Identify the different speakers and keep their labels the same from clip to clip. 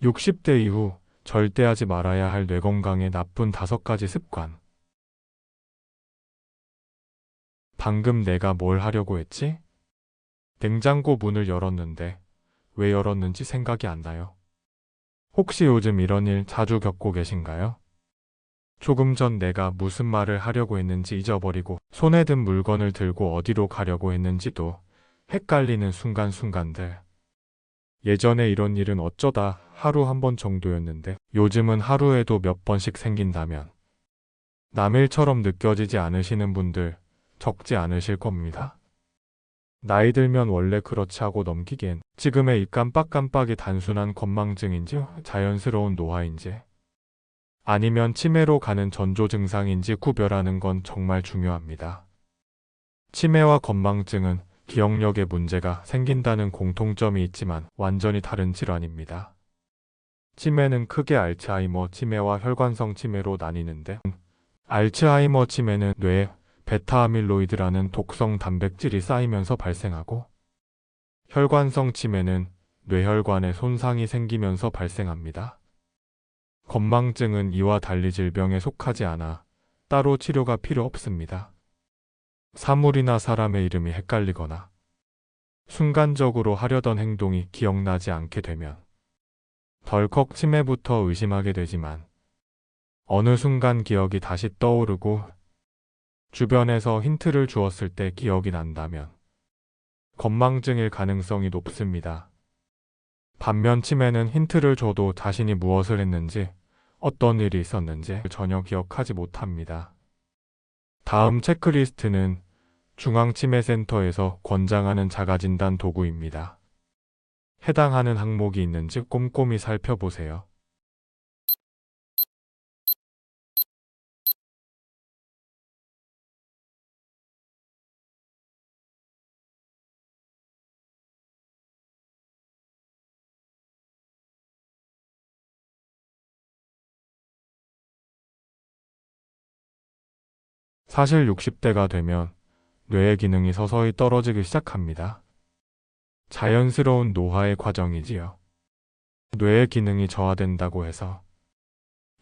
Speaker 1: 60대 이후 절대 하지 말아야 할 뇌 건강에 나쁜 5가지 습관. 방금 내가 뭘 하려고 했지? 냉장고 문을 열었는데 왜 열었는지 생각이 안 나요. 혹시 요즘 이런 일 자주 겪고 계신가요? 조금 전 내가 무슨 말을 하려고 했는지 잊어버리고 손에 든 물건을 들고 어디로 가려고 했는지도 헷갈리는 순간순간들. 예전에 이런 일은 어쩌다 하루 한 번 정도였는데 요즘은 하루에도 몇 번씩 생긴다면 남의 일처럼 느껴지지 않으시는 분들 적지 않으실 겁니다. 나이 들면 원래 그렇지 하고 넘기기엔 지금의 이 깜빡깜빡이 단순한 건망증인지 자연스러운 노화인지 아니면 치매로 가는 전조 증상인지 구별하는 건 정말 중요합니다. 치매와 건망증은 기억력에 문제가 생긴다는 공통점이 있지만 완전히 다른 질환입니다. 치매는 크게 알츠하이머 치매와 혈관성 치매로 나뉘는데 알츠하이머 치매는 뇌에 베타아밀로이드라는 독성 단백질이 쌓이면서 발생하고 혈관성 치매는 뇌혈관에 손상이 생기면서 발생합니다. 건망증은 이와 달리 질병에 속하지 않아 따로 치료가 필요 없습니다. 사물이나 사람의 이름이 헷갈리거나 순간적으로 하려던 행동이 기억나지 않게 되면 덜컥 치매부터 의심하게 되지만 어느 순간 기억이 다시 떠오르고 주변에서 힌트를 주었을 때 기억이 난다면 건망증일 가능성이 높습니다. 반면 치매는 힌트를 줘도 자신이 무엇을 했는지 어떤 일이 있었는지 전혀 기억하지 못합니다. 다음 체크리스트는 중앙치매센터에서 권장하는 자가진단 도구입니다. 해당하는 항목이 있는지 꼼꼼히 살펴보세요. 사실 60대가 되면 뇌의 기능이 서서히 떨어지기 시작합니다. 자연스러운 노화의 과정이지요. 뇌의 기능이 저하된다고 해서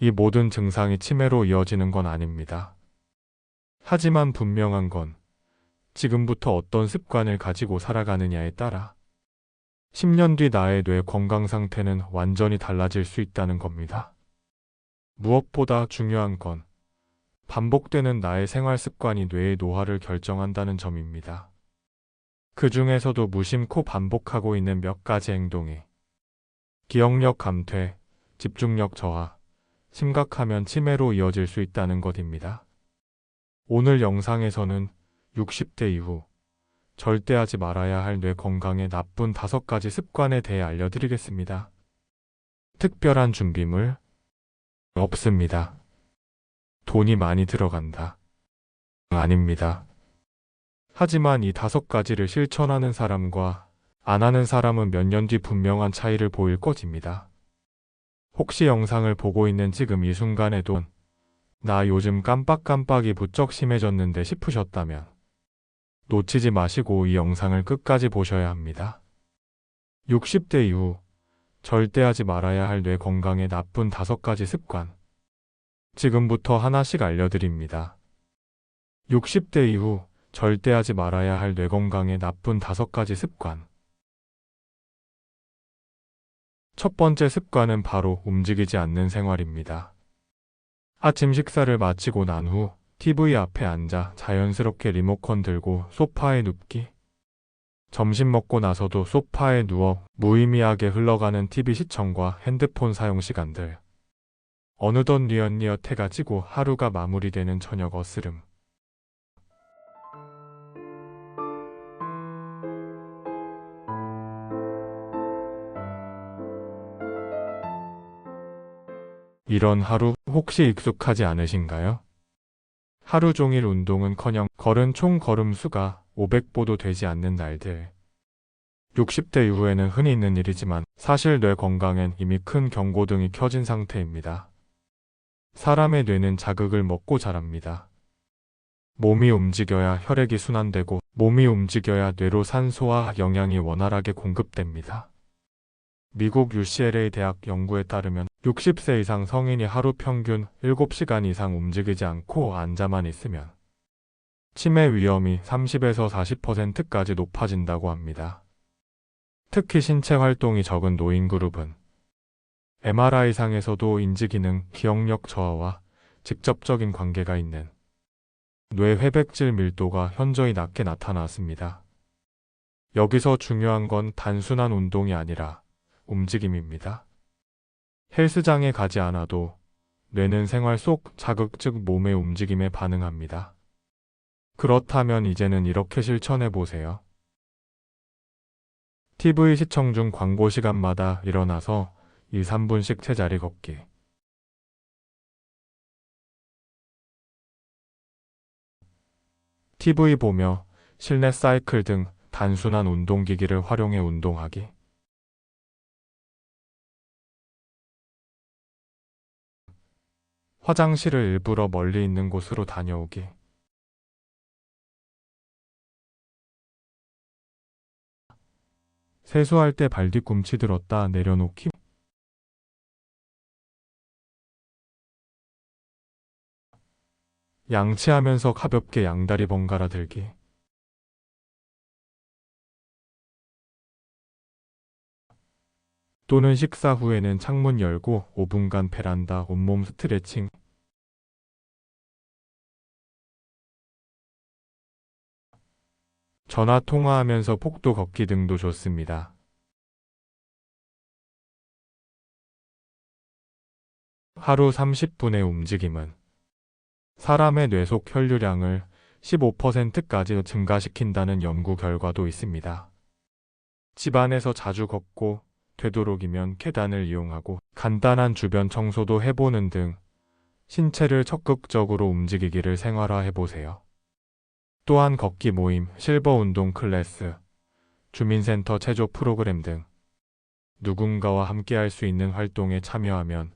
Speaker 1: 이 모든 증상이 치매로 이어지는 건 아닙니다. 하지만 분명한 건 지금부터 어떤 습관을 가지고 살아가느냐에 따라 10년 뒤 나의 뇌 건강 상태는 완전히 달라질 수 있다는 겁니다. 무엇보다 중요한 건 반복되는 나의 생활 습관이 뇌의 노화를 결정한다는 점입니다. 그 중에서도 무심코 반복하고 있는 몇 가지 행동이 기억력 감퇴, 집중력 저하, 심각하면 치매로 이어질 수 있다는 것입니다. 오늘 영상에서는 60대 이후 절대 하지 말아야 할 뇌 건강에 나쁜 5가지 습관에 대해 알려드리겠습니다. 특별한 준비물 없습니다. 돈이 많이 들어간다. 아닙니다. 하지만 이 5가지를 실천하는 사람과 안 하는 사람은 몇 년 뒤 분명한 차이를 보일 것입니다. 혹시 영상을 보고 있는 지금 이 순간에도 나 요즘 깜빡깜빡이 부쩍 심해졌는데 싶으셨다면 놓치지 마시고 이 영상을 끝까지 보셔야 합니다. 60대 이후 절대 하지 말아야 할 뇌 건강에 나쁜 5가지 습관. 지금부터 하나씩 알려드립니다. 60대 이후 절대 하지 말아야 할 뇌 건강에 나쁜 5가지 습관. 첫 번째 습관은 바로 움직이지 않는 생활입니다. 아침 식사를 마치고 난 후 TV 앞에 앉아 자연스럽게 리모컨 들고 소파에 눕기. 점심 먹고 나서도 소파에 누워 무의미하게 흘러가는 TV 시청과 핸드폰 사용 시간들. 어느덧 뉘엿뉘엿 해가 지고 하루가 마무리되는 저녁 어스름. 이런 하루 혹시 익숙하지 않으신가요? 하루 종일 운동은커녕 걸은 총 걸음수가 500보도 되지 않는 날들. 60대 이후에는 흔히 있는 일이지만 사실 뇌 건강엔 이미 큰 경고등이 켜진 상태입니다. 사람의 뇌는 자극을 먹고 자랍니다. 몸이 움직여야 혈액이 순환되고 몸이 움직여야 뇌로 산소와 영양이 원활하게 공급됩니다. 미국 UCLA 대학 연구에 따르면 60세 이상 성인이 하루 평균 7시간 이상 움직이지 않고 앉아만 있으면 치매 위험이 30에서 40%까지 높아진다고 합니다. 특히 신체 활동이 적은 노인 그룹은 MRI상에서도 인지기능, 기억력 저하와 직접적인 관계가 있는 뇌 회백질 밀도가 현저히 낮게 나타났습니다. 여기서 중요한 건 단순한 운동이 아니라 움직임입니다. 헬스장에 가지 않아도 뇌는 생활 속 자극 즉 몸의 움직임에 반응합니다. 그렇다면 이제는 이렇게 실천해 보세요. TV 시청 중 광고 시간마다 일어나서 2, 3분씩 제자리 걷기. TV 보며 실내 사이클 등 단순한 운동기기를 활용해 운동하기. 화장실을 일부러 멀리 있는 곳으로 다녀오기. 세수할 때 발 뒤꿈치 들었다 내려놓기. 양치하면서 가볍게 양다리 번갈아 들기. 또는 식사 후에는 창문 열고 5분간 베란다 온몸 스트레칭. 전화 통화하면서 폭도 걷기 등도 좋습니다. 하루 30분의 움직임은 사람의 뇌 속 혈류량을 15%까지 증가시킨다는 연구 결과도 있습니다. 집안에서 자주 걷고 되도록이면 계단을 이용하고 간단한 주변 청소도 해보는 등 신체를 적극적으로 움직이기를 생활화해보세요. 또한 걷기 모임, 실버 운동 클래스, 주민센터 체조 프로그램 등 누군가와 함께할 수 있는 활동에 참여하면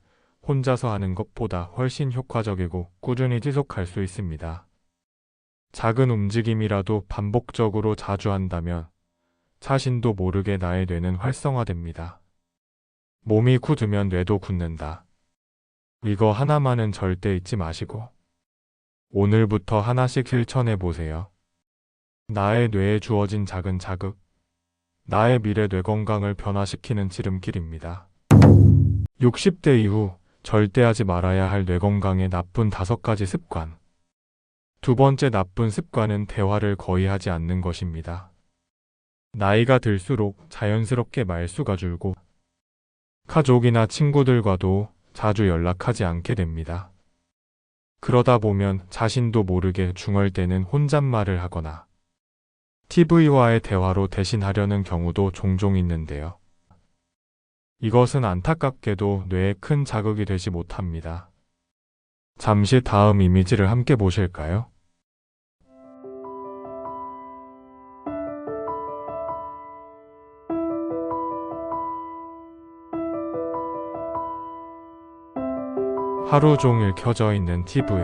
Speaker 1: 혼자서 하는 것보다 훨씬 효과적이고 꾸준히 지속할 수 있습니다. 작은 움직임이라도 반복적으로 자주 한다면 자신도 모르게 나의 뇌는 활성화됩니다. 몸이 굳으면 뇌도 굳는다. 이거 하나만은 절대 잊지 마시고 오늘부터 하나씩 실천해 보세요. 나의 뇌에 주어진 작은 자극, 나의 미래 뇌 건강을 변화시키는 지름길입니다. 60대 이후 절대 하지 말아야 할 뇌 건강의 나쁜 5가지 습관. 두 번째 나쁜 습관은 대화를 거의 하지 않는 것입니다. 나이가 들수록 자연스럽게 말수가 줄고 가족이나 친구들과도 자주 연락하지 않게 됩니다. 그러다 보면 자신도 모르게 중얼대는 혼잣말을 하거나 TV와의 대화로 대신하려는 경우도 종종 있는데요. 이것은 안타깝게도 뇌에 큰 자극이 되지 못합니다. 잠시 다음 이미지를 함께 보실까요? 하루 종일 켜져 있는 TV.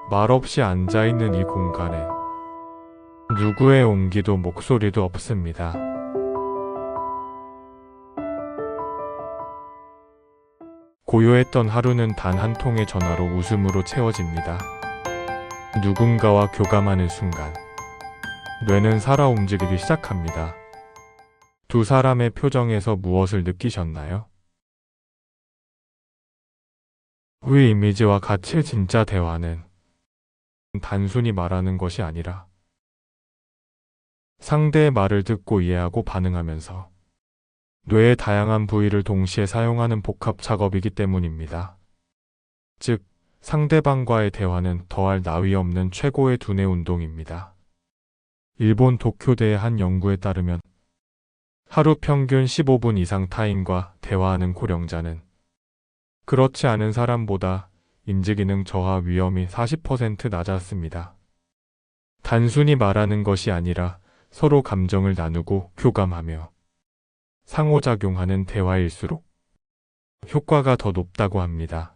Speaker 1: 말없이 앉아있는 이 공간에 누구의 온기도 목소리도 없습니다. 고요했던 하루는 단 한 통의 전화로 웃음으로 채워집니다. 누군가와 교감하는 순간 뇌는 살아 움직이기 시작합니다. 두 사람의 표정에서 무엇을 느끼셨나요? 위 이미지와 같이 진짜 대화는 단순히 말하는 것이 아니라 상대의 말을 듣고 이해하고 반응하면서 뇌의 다양한 부위를 동시에 사용하는 복합 작업이기 때문입니다. 즉, 상대방과의 대화는 더할 나위 없는 최고의 두뇌 운동입니다. 일본 도쿄대의 한 연구에 따르면 하루 평균 15분 이상 타인과 대화하는 고령자는 그렇지 않은 사람보다 인지기능 저하 위험이 40% 낮았습니다. 단순히 말하는 것이 아니라 서로 감정을 나누고 교감하며 상호작용하는 대화일수록 효과가 더 높다고 합니다.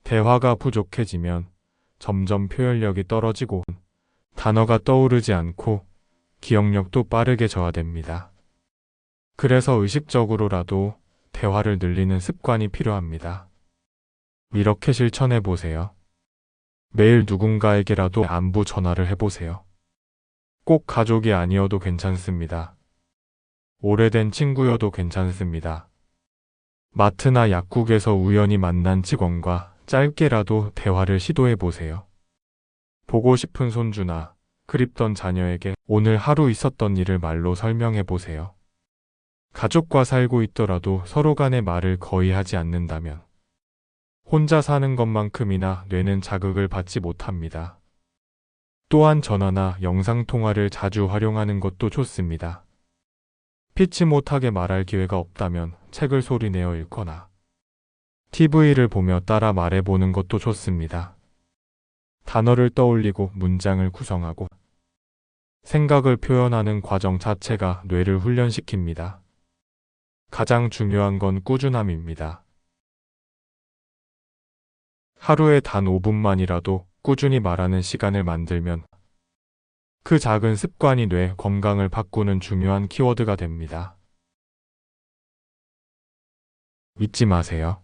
Speaker 1: 대화가 부족해지면 점점 표현력이 떨어지고 단어가 떠오르지 않고 기억력도 빠르게 저하됩니다. 그래서 의식적으로라도 대화를 늘리는 습관이 필요합니다. 이렇게 실천해 보세요. 매일 누군가에게라도 안부 전화를 해보세요. 꼭 가족이 아니어도 괜찮습니다. 오래된 친구여도 괜찮습니다. 마트나 약국에서 우연히 만난 직원과 짧게라도 대화를 시도해 보세요. 보고 싶은 손주나 그립던 자녀에게 오늘 하루 있었던 일을 말로 설명해 보세요. 가족과 살고 있더라도 서로 간의 말을 거의 하지 않는다면 혼자 사는 것만큼이나 뇌는 자극을 받지 못합니다. 또한 전화나 영상통화를 자주 활용하는 것도 좋습니다. 피치 못하게 말할 기회가 없다면 책을 소리내어 읽거나 TV를 보며 따라 말해보는 것도 좋습니다. 단어를 떠올리고 문장을 구성하고 생각을 표현하는 과정 자체가 뇌를 훈련시킵니다. 가장 중요한 건 꾸준함입니다. 하루에 단 5분만이라도 꾸준히 말하는 시간을 만들면 그 작은 습관이 뇌 건강을 바꾸는 중요한 키워드가 됩니다. 잊지 마세요.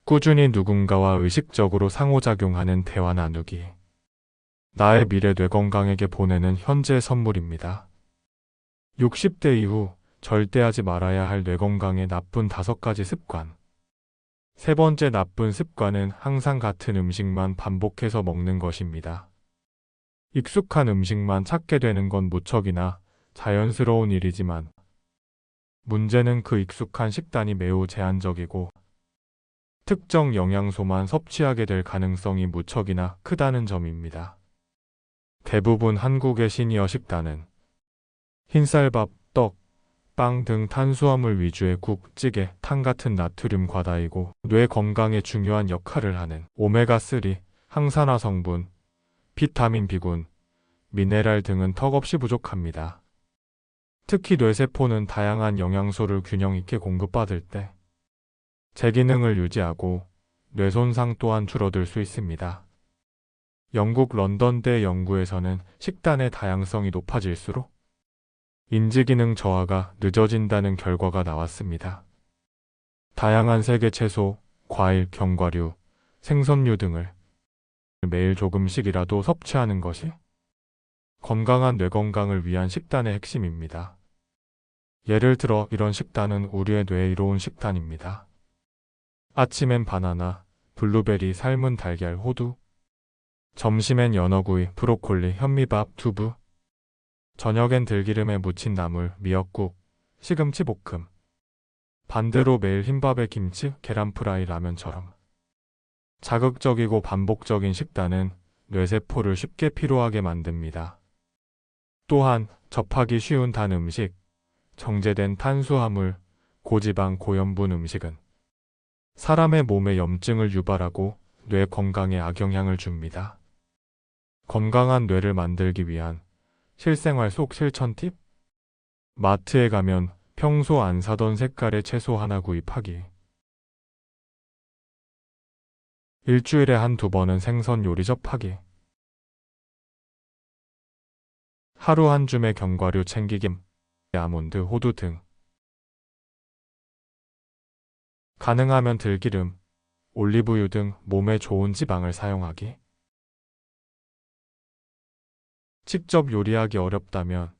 Speaker 1: 꾸준히 누군가와 의식적으로 상호작용하는 대화 나누기. 나의 미래 뇌 건강에게 보내는 현재 선물입니다. 60대 이후 절대 하지 말아야 할 뇌 건강의 나쁜 5가지 습관. 세 번째 나쁜 습관은 항상 같은 음식만 반복해서 먹는 것입니다. 익숙한 음식만 찾게 되는 건 무척이나 자연스러운 일이지만 문제는 그 익숙한 식단이 매우 제한적이고 특정 영양소만 섭취하게 될 가능성이 무척이나 크다는 점입니다. 대부분 한국의 시니어 식단은 흰쌀밥, 떡, 빵 등 탄수화물 위주의 국, 찌개, 탕 같은 나트륨 과다이고 뇌 건강에 중요한 역할을 하는 오메가3, 항산화 성분, 비타민 B군, 미네랄 등은 턱없이 부족합니다. 특히 뇌세포는 다양한 영양소를 균형 있게 공급받을 때 제 기능을 유지하고 뇌 손상 또한 줄어들 수 있습니다. 영국 런던대 연구에서는 식단의 다양성이 높아질수록 인지기능 저하가 늦어진다는 결과가 나왔습니다. 다양한 색의 채소, 과일, 견과류, 생선류 등을 매일 조금씩이라도 섭취하는 것이 건강한 뇌 건강을 위한 식단의 핵심입니다. 예를 들어 이런 식단은 우리의 뇌에 이로운 식단입니다. 아침엔 바나나, 블루베리, 삶은 달걀, 호두. 점심엔 연어구이, 브로콜리, 현미밥, 두부. 저녁엔 들기름에 무친 나물, 미역국, 시금치 볶음. 반대로 매일 흰밥에 김치, 계란 프라이, 라면처럼 자극적이고 반복적인 식단은 뇌세포를 쉽게 피로하게 만듭니다. 또한 접하기 쉬운 단 음식, 정제된 탄수화물, 고지방, 고염분 음식은 사람의 몸에 염증을 유발하고 뇌 건강에 악영향을 줍니다. 건강한 뇌를 만들기 위한 실생활 속 실천 팁? 마트에 가면 평소 안 사던 색깔의 채소 하나 구입하기. 일주일에 한두 번은 생선 요리 접하기. 하루 한 줌의 견과류 챙기기, 아몬드, 호두 등. 가능하면 들기름, 올리브유 등 몸에 좋은 지방을 사용하기. 직접 요리하기 어렵다면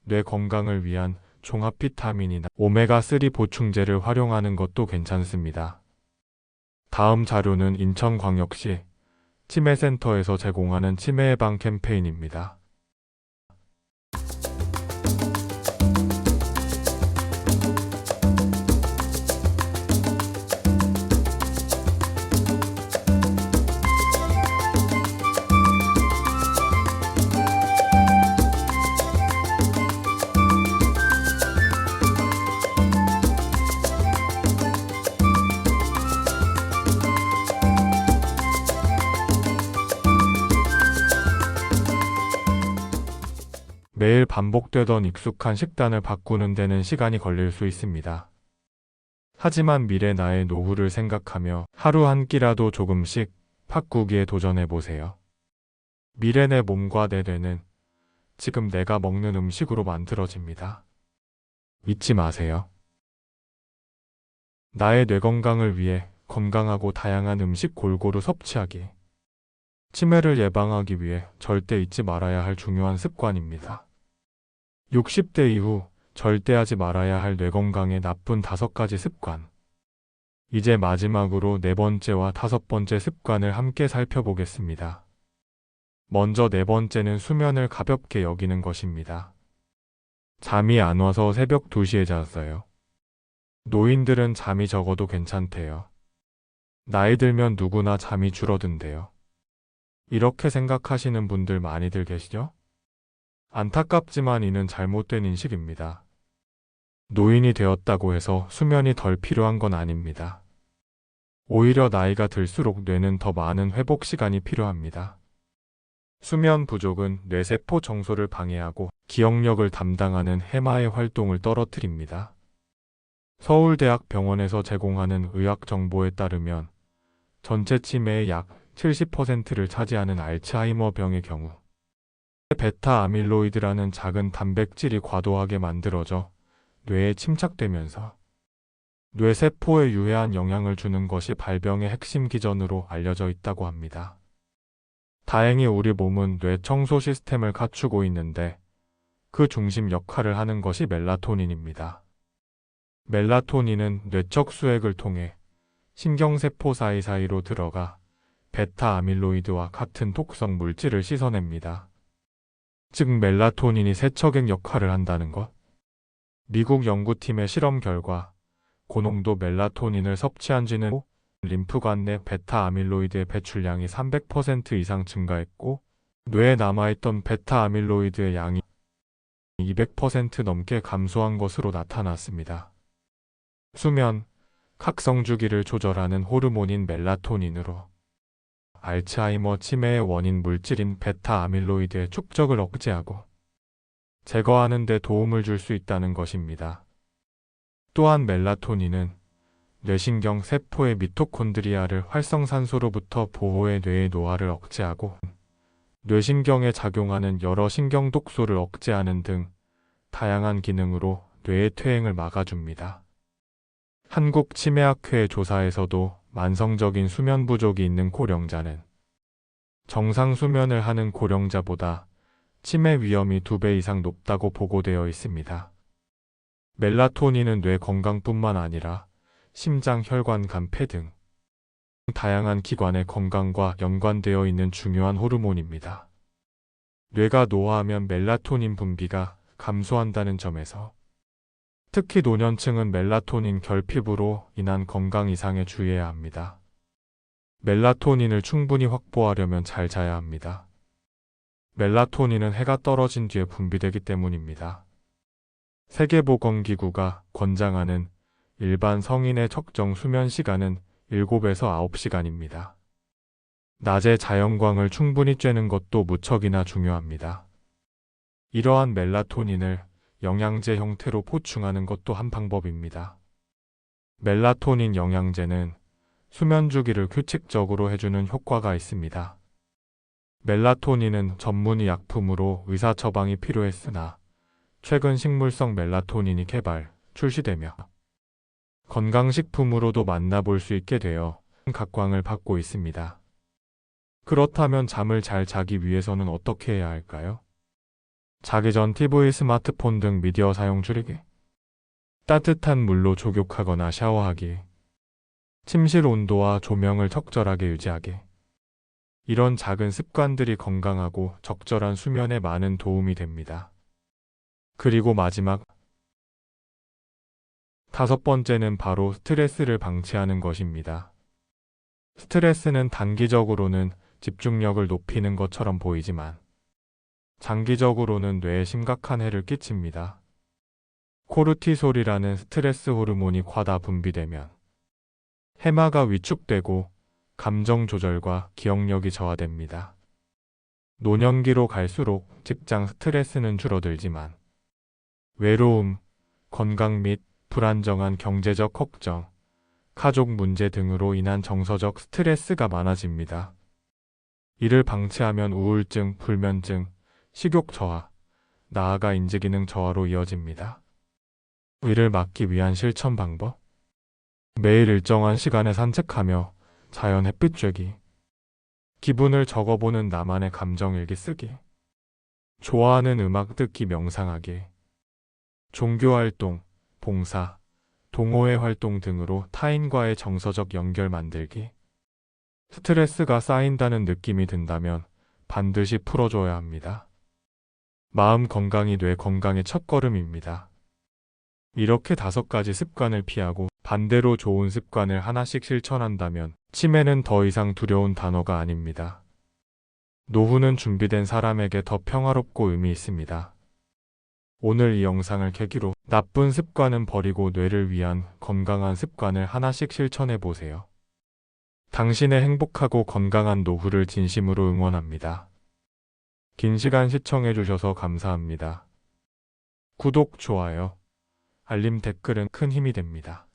Speaker 1: 뇌 건강을 위한 종합 비타민이나 오메가3 보충제를 활용하는 것도 괜찮습니다. 다음 자료는 인천광역시 치매센터에서 제공하는 치매 예방 캠페인입니다. 매일 반복되던 익숙한 식단을 바꾸는 데는 시간이 걸릴 수 있습니다. 하지만 미래 나의 노후를 생각하며 하루 한 끼라도 조금씩 바꾸기에 도전해 보세요. 미래 내 몸과 내 뇌는 지금 내가 먹는 음식으로 만들어집니다. 잊지 마세요. 나의 뇌 건강을 위해 건강하고 다양한 음식 골고루 섭취하기. 치매를 예방하기 위해 절대 잊지 말아야 할 중요한 습관입니다. 60대 이후 절대 하지 말아야 할 뇌 건강에 나쁜 5가지 습관. 이제 마지막으로 4번째와 5번째 습관을 함께 살펴보겠습니다. 먼저 4번째는 수면을 가볍게 여기는 것입니다. 잠이 안 와서 새벽 2시에 잤어요. 노인들은 잠이 적어도 괜찮대요. 나이 들면 누구나 잠이 줄어든대요. 이렇게 생각하시는 분들 많이들 계시죠? 안타깝지만 이는 잘못된 인식입니다. 노인이 되었다고 해서 수면이 덜 필요한 건 아닙니다. 오히려 나이가 들수록 뇌는 더 많은 회복 시간이 필요합니다. 수면 부족은 뇌세포 정소를 방해하고 기억력을 담당하는 해마의 활동을 떨어뜨립니다. 서울대학병원에서 제공하는 의학 정보에 따르면 전체 치매의 약 70%를 차지하는 알츠하이머병의 경우 베타 아밀로이드라는 작은 단백질이 과도하게 만들어져 뇌에 침착되면서 뇌세포에 유해한 영향을 주는 것이 발병의 핵심 기전으로 알려져 있다고 합니다. 다행히 우리 몸은 뇌 청소 시스템을 갖추고 있는데 그 중심 역할을 하는 것이 멜라토닌입니다. 멜라토닌은 뇌척 수액을 통해 신경세포 사이사이로 들어가 베타 아밀로이드와 같은 독성 물질을 씻어냅니다. 즉 멜라토닌이 세척액 역할을 한다는 것. 미국 연구팀의 실험 결과 고농도 멜라토닌을 섭취한 쥐는 림프관 내 베타 아밀로이드의 배출량이 300% 이상 증가했고 뇌에 남아있던 베타 아밀로이드의 양이 200% 넘게 감소한 것으로 나타났습니다. 수면, 각성 주기를 조절하는 호르몬인 멜라토닌으로 알츠하이머 치매의 원인 물질인 베타 아밀로이드의 축적을 억제하고 제거하는 데 도움을 줄 수 있다는 것입니다. 또한 멜라토닌은 뇌신경 세포의 미토콘드리아를 활성산소로부터 보호해 뇌의 노화를 억제하고 뇌신경에 작용하는 여러 신경 독소를 억제하는 등 다양한 기능으로 뇌의 퇴행을 막아줍니다. 한국치매학회 조사에서도 만성적인 수면 부족이 있는 고령자는 정상 수면을 하는 고령자보다 치매 위험이 2배 이상 높다고 보고되어 있습니다. 멜라토닌은 뇌 건강뿐만 아니라 심장, 혈관, 간, 폐 등 다양한 기관의 건강과 연관되어 있는 중요한 호르몬입니다. 뇌가 노화하면 멜라토닌 분비가 감소한다는 점에서 특히 노년층은 멜라토닌 결핍으로 인한 건강 이상에 주의해야 합니다. 멜라토닌을 충분히 확보하려면 잘 자야 합니다. 멜라토닌은 해가 떨어진 뒤에 분비되기 때문입니다. 세계보건기구가 권장하는 일반 성인의 적정 수면 시간은 7에서 9시간입니다. 낮에 자연광을 충분히 쬐는 것도 무척이나 중요합니다. 이러한 멜라토닌을 영양제 형태로 보충하는 것도 한 방법입니다. 멜라토닌 영양제는 수면 주기를 규칙적으로 해주는 효과가 있습니다. 멜라토닌은 전문의 약품으로 의사 처방이 필요했으나 최근 식물성 멜라토닌이 개발, 출시되며 건강식품으로도 만나볼 수 있게 되어 각광을 받고 있습니다. 그렇다면 잠을 잘 자기 위해서는 어떻게 해야 할까요? 자기 전 TV, 스마트폰 등 미디어 사용 줄이기, 따뜻한 물로 족욕하거나 샤워하기, 침실 온도와 조명을 적절하게 유지하기. 이런 작은 습관들이 건강하고 적절한 수면에 많은 도움이 됩니다. 그리고 마지막 5번째는 바로 스트레스를 방치하는 것입니다. 스트레스는 단기적으로는 집중력을 높이는 것처럼 보이지만 장기적으로는 뇌에 심각한 해를 끼칩니다. 코르티솔이라는 스트레스 호르몬이 과다 분비되면 해마가 위축되고 감정 조절과 기억력이 저하됩니다. 노년기로 갈수록 직장 스트레스는 줄어들지만 외로움, 건강 및 불안정한 경제적 걱정, 가족 문제 등으로 인한 정서적 스트레스가 많아집니다. 이를 방치하면 우울증, 불면증, 식욕 저하, 나아가 인지기능 저하로 이어집니다. 이를 막기 위한 실천 방법. 매일 일정한 시간에 산책하며 자연 햇빛 쬐기. 기분을 적어보는 나만의 감정 일기 쓰기. 좋아하는 음악 듣기 명상하기. 종교활동, 봉사, 동호회 활동 등으로 타인과의 정서적 연결 만들기. 스트레스가 쌓인다는 느낌이 든다면 반드시 풀어줘야 합니다. 마음 건강이 뇌 건강의 첫걸음입니다. 이렇게 5가지 습관을 피하고 반대로 좋은 습관을 하나씩 실천한다면 치매는 더 이상 두려운 단어가 아닙니다. 노후는 준비된 사람에게 더 평화롭고 의미 있습니다. 오늘 이 영상을 계기로 나쁜 습관은 버리고 뇌를 위한 건강한 습관을 하나씩 실천해 보세요. 당신의 행복하고 건강한 노후를 진심으로 응원합니다. 긴 시간 시청해 주셔서 감사합니다. 구독, 좋아요, 알림, 댓글은 큰 힘이 됩니다.